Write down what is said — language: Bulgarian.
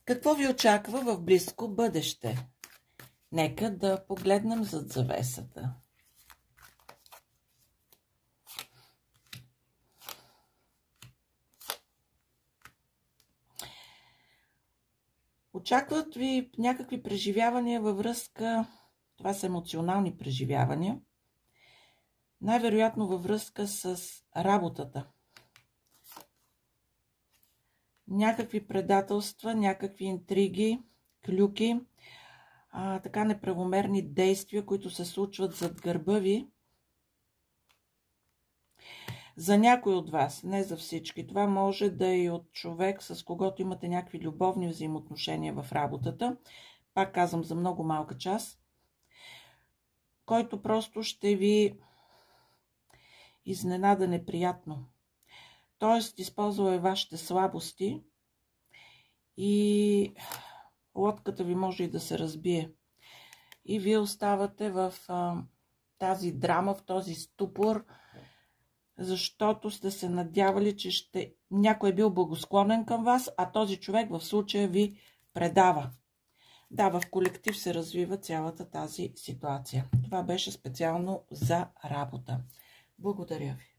Какво ви очаква в близко бъдеще? Нека да погледнем зад завесата. Очакват ви някакви преживявания във връзка, това са емоционални преживявания, най-вероятно във връзка с работата. Някакви предателства, някакви интриги, клюки, така неправомерни действия, които се случват зад гърба ви. За някой от вас, не за всички. Това може да е и от човек, с когото имате някакви любовни взаимоотношения в работата. Пак казвам, за много малка част, който просто ще ви изненада неприятно. Тоест, използва е вашите слабости и лодката ви може и да се разбие. И вие оставате в тази драма, в този ступор, защото сте се надявали, че някой е бил благосклонен към вас, а този човек в случая ви предава. Да, в колектив се развива цялата тази ситуация. Това беше специално за работа. Благодаря ви.